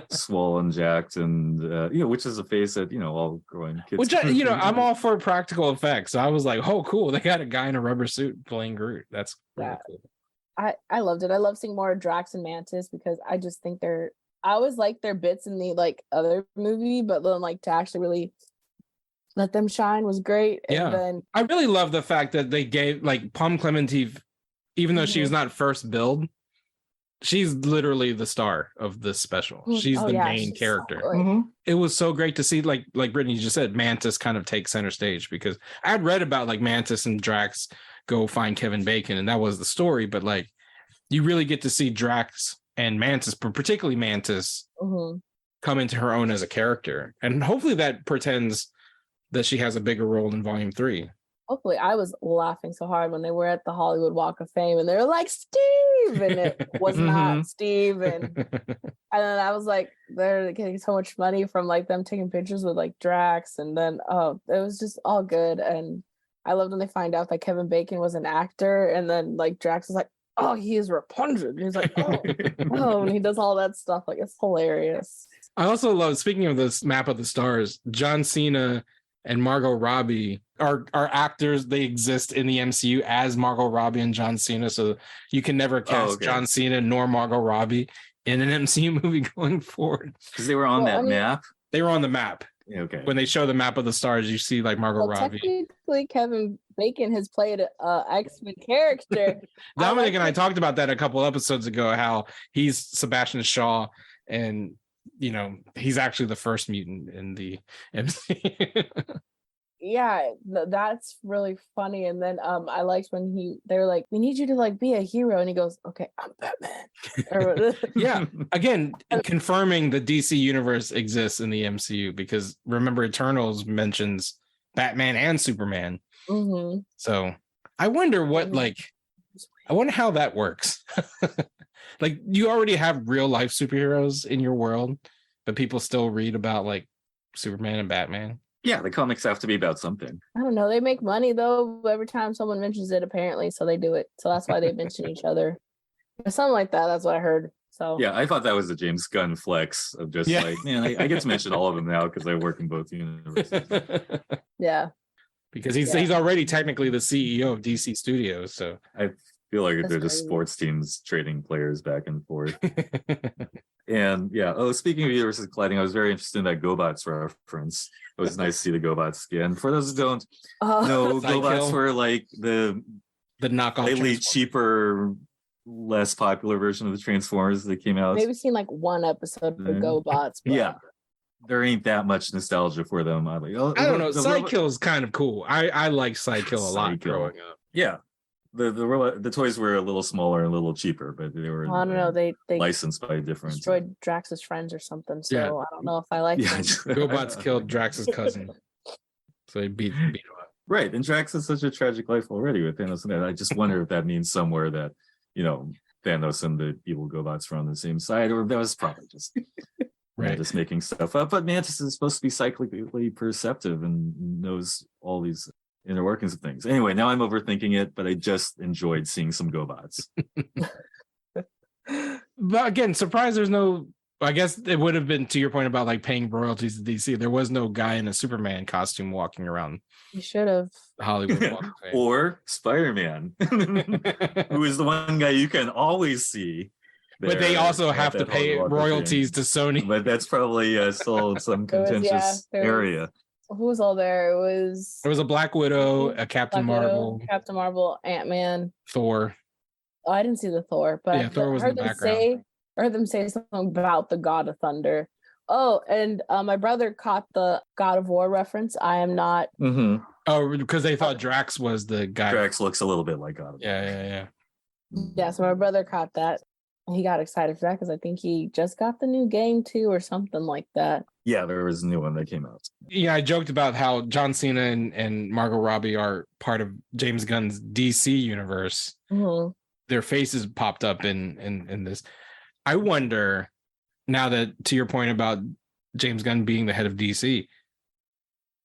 swollen, jacked, and which is a phase that all growing kids. Which I'm all for practical effects. So I was like, oh, cool, they got a guy in a rubber suit playing Groot. That's really cool. I loved it. I love seeing more of Drax and Mantis, because I just think I always like their bits in the like other movie, but then like to actually really let them shine was great. Yeah, and then I really love the fact that they gave like Palm Clemente. Even though she was not first billed, she's literally the star of this special. She's the main character. So it was so great to see, like Britney just said, Mantis kind of take center stage, because I had read about like Mantis and Drax go find Kevin Bacon, and that was the story. But like, you really get to see Drax and Mantis, but particularly Mantis, come into her own as a character. And hopefully that pretends that she has a bigger role in volume 3. Hopefully, I was laughing so hard when they were at the Hollywood Walk of Fame and they were like, Steve! And it was not Steve. And then I was like, they're getting so much money from like them taking pictures with like Drax. And then, it was just all good. And I loved when they find out that Kevin Bacon was an actor. And then like Drax was like, oh, he is Rapunzel. And he's like, oh, and he does all that stuff. Like, it's hilarious. I also love, speaking of this map of the stars, John Cena and Margot Robbie are actors. They exist in the MCU as Margot Robbie and John Cena. So you can never cast John Cena nor Margot Robbie in an MCU movie going forward. Because they were on map. They were on the map. Okay. When they show the map of the stars, you see like Margot Robbie. Technically, Kevin Bacon has played a X-Men character. Dominic and I talked about that a couple episodes ago, how he's Sebastian Shaw and he's actually the first mutant in the MCU. Yeah, that's really funny. And then I liked when they were like, we need you to like be a hero, and he goes, okay, I'm Batman. Yeah, again, confirming the DC universe exists in the MCU, because remember Eternals mentions Batman and Superman. Mm-hmm. So I wonder I wonder how that works. Like, you already have real life superheroes in your world, but people still read about like Superman and Batman. Yeah, the comics have to be about something. I don't know. They make money though every time someone mentions it, apparently, so they do it. So that's why they mention each other. Or something like that. That's what I heard. So yeah, I thought that was a James Gunn flex of just like, man, I get to mention all of them now because I work in both universes. Yeah. Because he's already technically the CEO of DC Studios. So I feel like That's they're just crazy. sports teams trading players back and forth. And yeah, speaking of universes colliding, I was very interested in that GoBots reference. It was nice to see the GoBots again. For those who don't know, GoBots were like the knockoff, slightly Transformers. cheaper, less popular version of the Transformers that came out. Maybe seen like one episode of GoBots. But Yeah. There ain't that much nostalgia for them. I'm like, I don't know. Sidekill is kind of cool. I like Sidekill a lot Sidekill. growing up. Yeah. The toys were a little smaller and a little cheaper, but they were I don't know. They licensed by different. destroyed Drax's friends or something. So Yeah. I don't know if I like Yeah. them. GoBots killed Drax's cousin. So they beat him up. Right. And Drax has such a tragic life already with Thanos. And I just wonder if that means somewhere that, Thanos and the evil GoBots were on the same side, or that was probably just just making stuff up. But Mantis is supposed to be cyclically perceptive and knows all these inner workings of things. Anyway, now I'm overthinking it, but I just enjoyed seeing some GoBots. But again, surprised there's no. I guess it would have been, to your point about like paying royalties to DC. There was no guy in a Superman costume walking around You should have. Hollywood Walk of Fame. Or Spider-Man, who is the one guy you can always see. But they there also at have to that pay Hollywood Walk of Fame. royalties to Sony. But that's probably still some There was- contentious there was- area. Who was all there? It was There was a Black Widow, a Captain Black Widow, Marvel, Captain Marvel, Ant-Man. Thor. Oh, I didn't see the Thor, but Yeah, Thor was in the background. I heard them say something about the God of Thunder. Oh, and my brother caught the God of War reference. I am not. Mm-hmm. Oh, because they thought Drax was the guy. Drax looks a little bit like God. Yeah. Yeah, so my brother caught that. He got excited for that because I think he just got the new game too, or something like that. Yeah, there was a new one that came out. Yeah, I joked about how John Cena and Margot Robbie are part of James Gunn's DC universe. Mhm. Their faces popped up in this. I wonder, now that, to your point about James Gunn being the head of DC,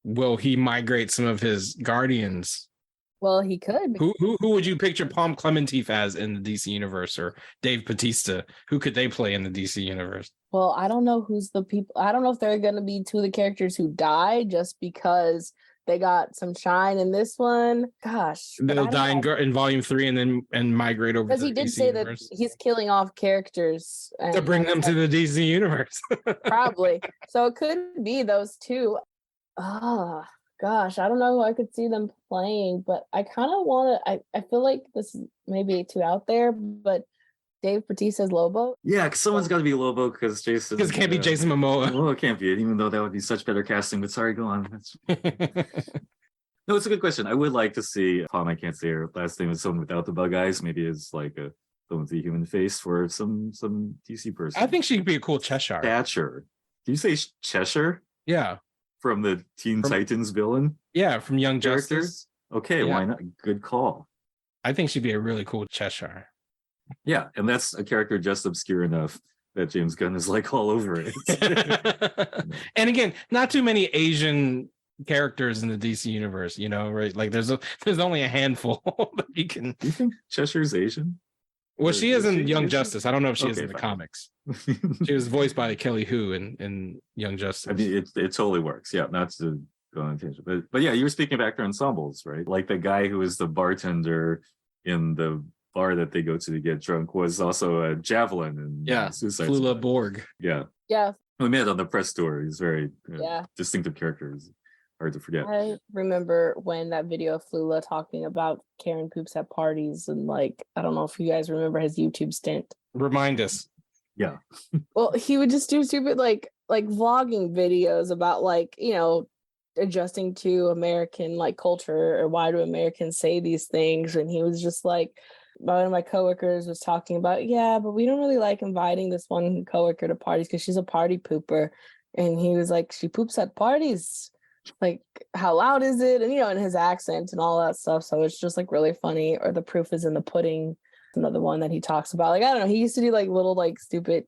will he migrate some of his Guardians? Well, he could. Who would you picture Palm Clementif as in the DC universe, or Dave Bautista? Who could they play in the DC universe? Well, I don't know who's the people. I don't know if they're going to be two of the characters who die just because they got some shine in this one. Gosh, but I They'll don't die know. in Volume 3 and migrate over to Because the he did DC say universe that he's killing off characters to bring them to the DC universe. probably. So it could be those two. Ah, gosh, I don't know who I could see them playing, but I kind of want to. I feel like this is maybe too out there, but Dave Bautista's Lobo. Yeah, because someone's got to be Lobo because Jason. Because it can't be Jason Momoa. Well, it can't be it, even though that would be such better casting. But sorry, go on. No, it's a good question. I would like to see Palm. I can't say her last name is someone without the bug eyes. Maybe it's like someone with a human face for some DC person. I think she could be a cool Cheshire. Thatcher. Do you say Cheshire Yeah. from the Teen Titans villain Yeah, from Young character? Justice. Okay, Yeah. why not? Good call. I think she'd be a really cool Cheshire. Yeah, and that's a character just obscure enough that James Gunn is like all over it. And again, not too many Asian characters in the DC universe, right? Like there's only a handful that you can. Do you think Cheshire's Asian? Well, she is in Young is she? Justice. I don't know if she is Okay, in the fine. comics. She was voiced by Kelly Hu in Young Justice. I mean, it totally works. Yeah, not to go on a tangent, but yeah, you were speaking of actor ensembles, right? Like the guy who was the bartender in the bar that they go to get drunk was also a Javelin and Suicide Flula Squad. Borg. Yeah, Yeah, we met on the press tour. He's very Yeah. distinctive characters. Hard to forget. I remember when that video of Flula talking about Karen poops at parties, and like, I don't know if you guys remember his YouTube stint. Remind us. Yeah, Well, he would just do stupid like vlogging videos about like, adjusting to American like culture, or why do Americans say these things. And he was just like, one of my coworkers was talking about, yeah, but we don't really like inviting this one coworker to parties because she's a party pooper. And he was like, she poops at parties. Like, how loud is it? And in his accent and all that stuff. So it's just like really funny. Or the proof is in the pudding, another one that he talks about. Like, I don't know, he used to do like little like stupid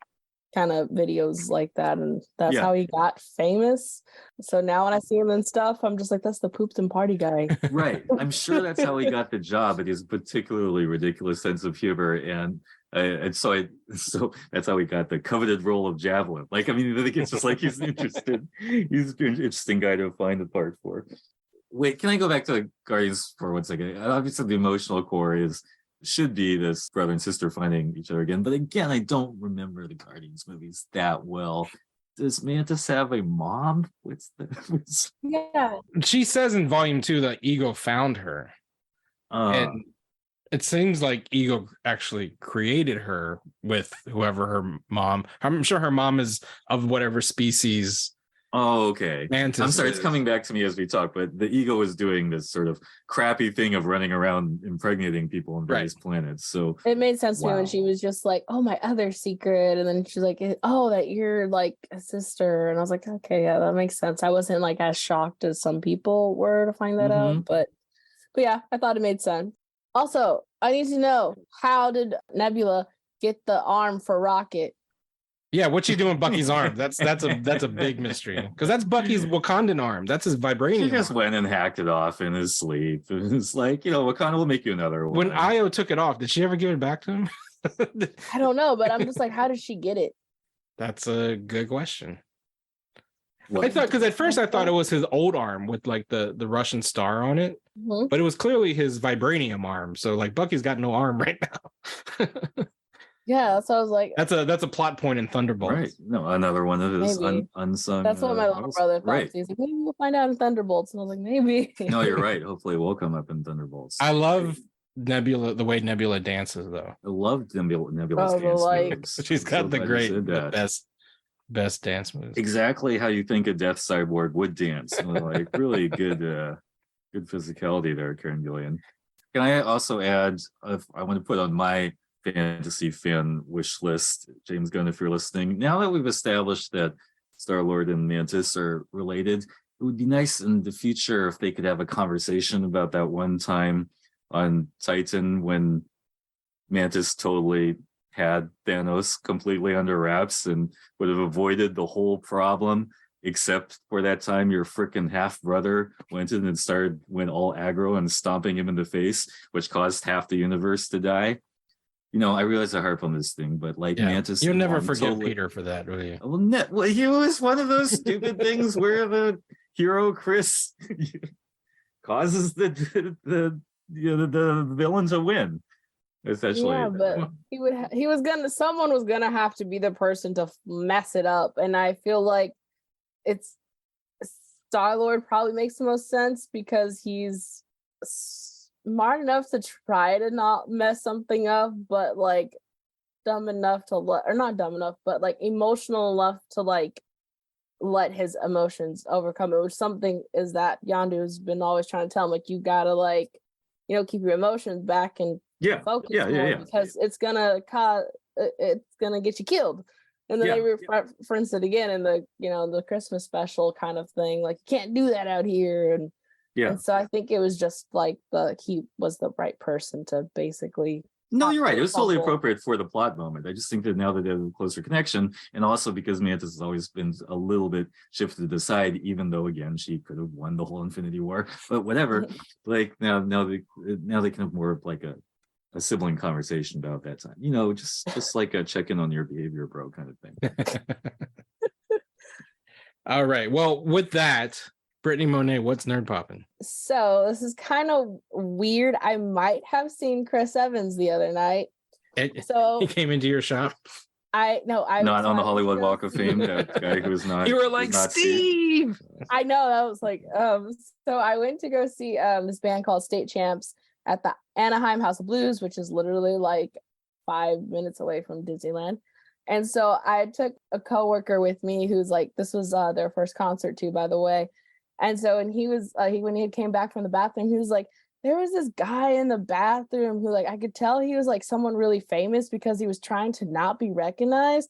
kind of videos like that, and that's how he got famous. So now when I see him and stuff, I'm just like, that's the poops and party guy. right. I'm sure that's how he got the job. It is particularly ridiculous sense of humor, and so that's how he got the coveted role of Javelin. Like, I mean, I think it's just like he's an interesting guy to find a part for. Wait, can I go back to Guardians for 1 second? Obviously, the emotional core should be this brother and sister finding each other again. But again, I don't remember the Guardians movies that well. Does Mantis have a mom? Yeah. She says in volume 2 that Ego found her. And it seems like Ego actually created her with whoever her mom. I'm sure her mom is of whatever species. Oh, okay. Mantis I'm sorry, is. it's coming back to me as we talk, but the Ego is doing this sort of crappy thing of running around impregnating people on various planets. So it made sense to me when she was just like, oh, my other secret. And then she's like, oh, that you're like a sister. And I was like, okay, yeah, that makes sense. I wasn't like as shocked as some people were to find that out. But yeah, I thought it made sense. Also, I need to know, how did Nebula get the arm for Rocket? Yeah, what's she doing Bucky's arm? That's a big mystery, because that's Bucky's Wakandan arm. That's his vibranium. He just went and hacked it off in his sleep. It's like, Wakanda will make you another one. When Io took it off, did she ever give it back to him? I don't know, but I'm just like, how did she get it? That's a good question. I thought, because at first I thought it was his old arm with like the Russian star on it, but it was clearly his vibranium arm. So like Bucky's got no arm right now. Yeah, that's what I was like. That's a plot point in Thunderbolts. Right. No, another one of his unsung. That's what my little brother thought. Right. He's like, maybe we'll find out in Thunderbolts. And I was like, maybe. No, you're right. Hopefully it will come up in Thunderbolts. I love Nebula, the way Nebula dances, though. I loved Nebula's Oh, dance like- moves. She's got So the glad you said that. best dance moves. Exactly how you think a Death Cyborg would dance. Like really good physicality there, Karen Gillian. Can I also add, I want to put on my fantasy fan wish list, James Gunn, if you're listening, now that we've established that Star-Lord and Mantis are related, it would be nice in the future if they could have a conversation about that one time on Titan when Mantis totally had Thanos completely under wraps and would have avoided the whole problem, except for that time your freaking half brother went in and went all aggro and stomping him in the face, which caused half the universe to die. I realize I harp on this thing, but like Mantis, you'll never forgive Peter for that, will you? Well, he was one of those stupid things where the hero Chris causes the villain to win. Essentially, yeah, but someone was gonna have to be the person to mess it up, and I feel like it's Star-Lord probably makes the most sense because he's smart enough to try to not mess something up, but like dumb enough to not dumb enough, but like emotional enough to like let his emotions overcome it. Which something is that Yondu's been always trying to tell him, like, you gotta like, keep your emotions back and focus more because it's gonna get you killed. And then Yeah. they referenced it again in the, the Christmas special kind of thing. Like, you can't do that out here. And so I think it was just like he was the right person to basically. No, you're right. It was totally fumble. appropriate for the plot moment. I just think that now that they have a closer connection, and also because Mantis has always been a little bit shifted to the side, even though again she could have won the whole Infinity War, but whatever. Like now they can have more of like a sibling conversation about that time. Just like a check in on your behavior, bro, kind of thing. All right. Well, with that, Brittany Monet, what's nerd popping? So this is kind of weird. I might have seen Chris Evans the other night. So He came into your shop. I Not on the Hollywood Walk of Fame, that guy who was not. You were like, Steve. I know, that was like, so I went to go see this band called State Champs at the Anaheim House of Blues, which is literally like 5 minutes away from Disneyland. And so I took a coworker with me who's like, this was their first concert too, by the way. And so, and he was, when he came back from the bathroom, he was like, there was this guy in the bathroom who, like, I could tell he was like someone really famous because he was trying to not be recognized.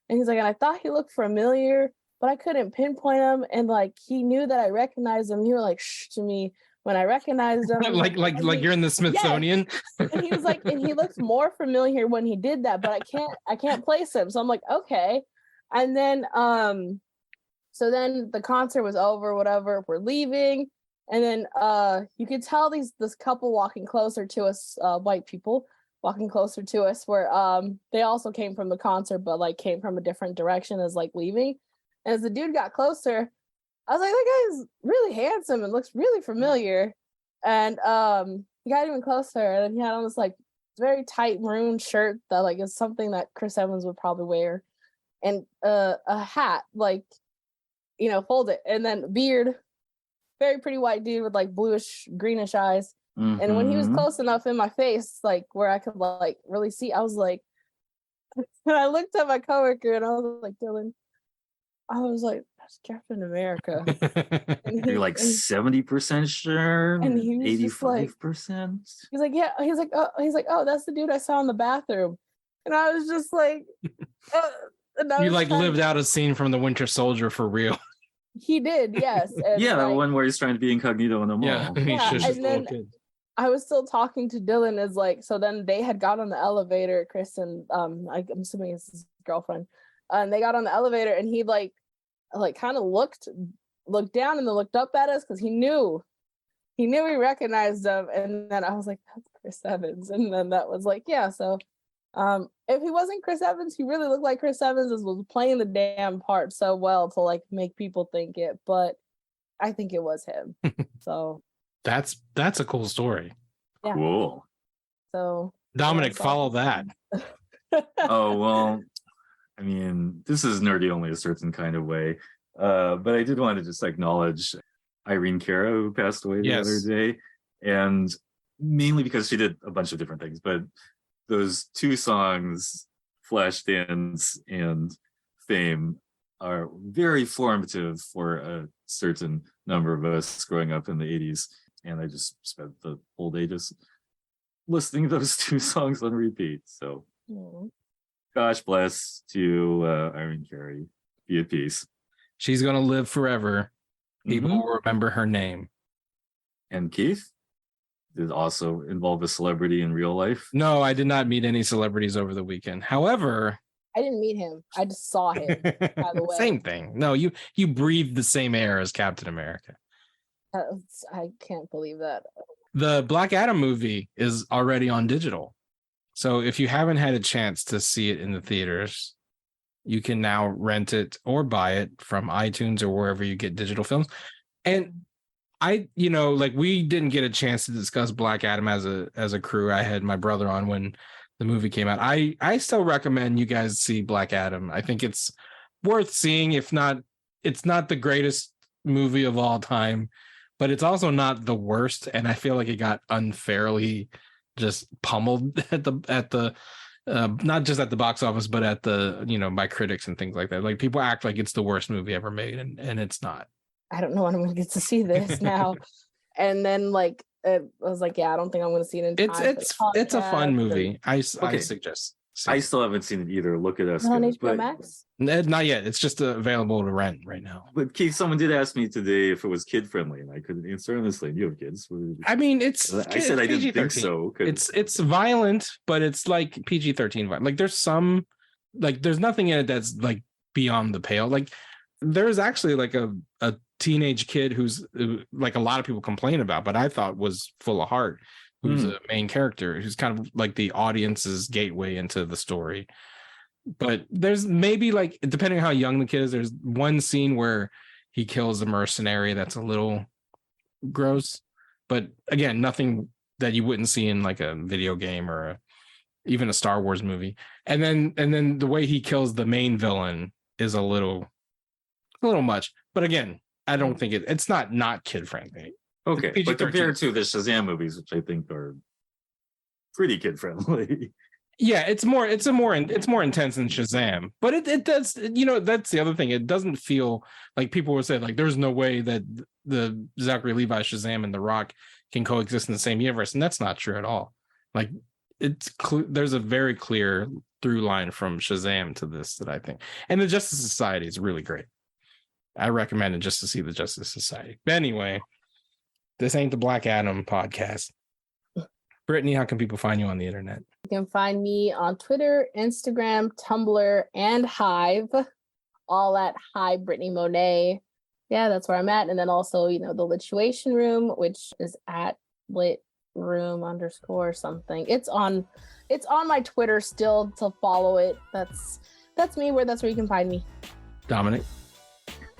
And he's like, and I thought he looked familiar, but I couldn't pinpoint him. And like, he knew that I recognized him. He was like, shh to me when I recognized him. like you're in the Smithsonian. Yes. And he was like, and he looked more familiar when he did that, but I can't place him. So I'm like, okay. And then, so then the concert was over, whatever, we're leaving. And then you could tell this couple walking closer to us, white people walking closer to us, where they also came from the concert, but like came from a different direction as like leaving. And as the dude got closer, I was like, that guy's really handsome and looks really familiar. And he got even closer, and he had on this like very tight maroon shirt that like is something that Chris Evans would probably wear, and a hat, like, folded, and then beard, very pretty white dude with like bluish greenish eyes. Mm-hmm. And when he was close enough in my face, like where I could like really see, I was like, and I looked at my coworker and I was like, Dylan, I was like, that's Captain America. You're like 70% sure, and he was 85%. He's like, yeah. He's like, oh, that's the dude I saw in the bathroom. And I was just like, you like lived out a scene from The Winter Soldier for real. He did, yes. And yeah, that one where he's trying to be incognito in the mall. Yeah, and then I was still talking to Dylan as like, so then they had got on the elevator, Chris and I'm assuming it's his girlfriend, and they got on the elevator, and he like kind of looked down and then looked up at us because he knew we recognized him. And then I was like, that's Chris Evans. And then that was like, yeah. So if he wasn't Chris Evans, he really looked like Chris Evans, was playing the damn part so well to like make people think it, but I think it was him. So that's a cool story. Yeah. Cool. So Dominic, follow that. Oh, well, I mean, this is nerdy only a certain kind of way. But I did want to just acknowledge Irene Cara, who passed away the other day. And mainly because she did a bunch of different things, but those two songs, Flashdance and Fame, are very formative for a certain number of us growing up in the 80s. And I just spent the whole day just listening to those two songs on repeat. So gosh bless to Irene Cara. Be at peace. She's going to live forever. People will remember her name. And Keith? Did it also involve a celebrity in real life? No, I did not meet any celebrities over the weekend. However, I didn't meet him. I just saw him, by the way. Same thing. No, you breathe the same air as Captain America. I can't believe that. The Black Adam movie is already on digital. So if you haven't had a chance to see it in the theaters, you can now rent it or buy it from iTunes or wherever you get digital films. And we didn't get a chance to discuss Black Adam as a crew. I had my brother on when the movie came out. I still recommend you guys see Black Adam. I think it's worth seeing. If not, it's not the greatest movie of all time, but it's also not the worst. And I feel like it got unfairly just pummeled at the not just at the box office, but at the, by critics and things like that. Like, people act like it's the worst movie ever made, and it's not. I don't know when I'm going to get to see this now. And then I was like, yeah, I don't think I'm going to see it in time. It's a fun movie. I suggest see. I still haven't seen it either. Look at us. On guys. HBO Max. Not yet. It's just available to rent right now. But Keith, someone did ask me today if it was kid friendly, and I couldn't answer honestly. You have kids. I mean, it's. I said I didn't think PG-13. so. 'Cause It's violent, but it's like PG-13 violent. Like there's some, like there's nothing in it that's like beyond the pale. Like there's actually like a teenage kid who's like a lot of people complain about, but I thought was full of heart. Who's a main character? Who's kind of like the audience's gateway into the story. But there's maybe like depending on how young the kid is, there's one scene where he kills a mercenary that's a little gross. But again, nothing that you wouldn't see in like a video game or even a Star Wars movie. And then the way he kills the main villain is a little much. But again, I don't think it's not kid friendly. okay, PG-13. but compared to the Shazam movies, which I think are pretty kid friendly. Yeah, it's more intense than Shazam. But it does, that's the other thing. It doesn't feel like people would say like there's no way that the Zachary Levi Shazam and The Rock can coexist in the same universe, and that's not true at all. Like there's a very clear through line from Shazam to this that I think, and the Justice Society is really great. I recommend it just to see the Justice Society. But anyway, this ain't the Black Adam podcast. Brittany, how can people find you on the internet? You can find me on Twitter, Instagram, Tumblr, and Hive, all at Hi Brittany Monet. Yeah, that's where I'm at. And then also, the Lituation Room, which is at lit room _ something. It's on my Twitter still, to follow it. That's me. That's where you can find me. Dominic.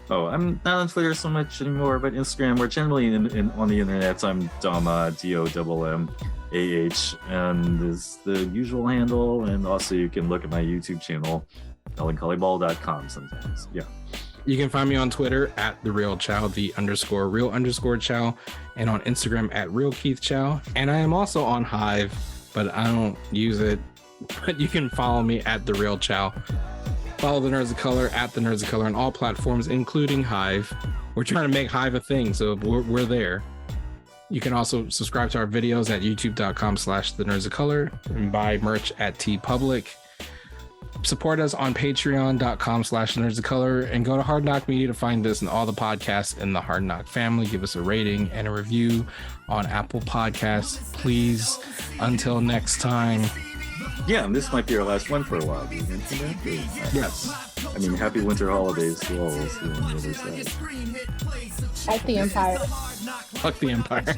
Oh, I'm not on Twitter so much anymore, but Instagram. We're generally on the internet. I'm Dama, DOMMAH, and is the usual handle. And also, you can look at my YouTube channel, melanchollyball.com sometimes. Yeah. You can find me on Twitter at The Real Chow, _real_Chow, and on Instagram at Real Keith Chow. And I am also on Hive, but I don't use it. But you can follow me at The Real Chow. Follow the Nerds of Color at the Nerds of Color on all platforms, including Hive. We're trying to make Hive a thing, so we're there. You can also subscribe to our videos at youtube.com/the Nerds of Color and buy merch at TeePublic. Support us on patreon.com/nerds of color and go to Hard NOC Media to find us and all the podcasts in the Hard NOC family. Give us a rating and a review on Apple Podcasts, please. Until next time. Yeah, and this might be our last one for a while. Do you mention that? Yes. I mean, happy winter holidays to all. We'll see you on the other side. At the Empire. Fuck the Empire.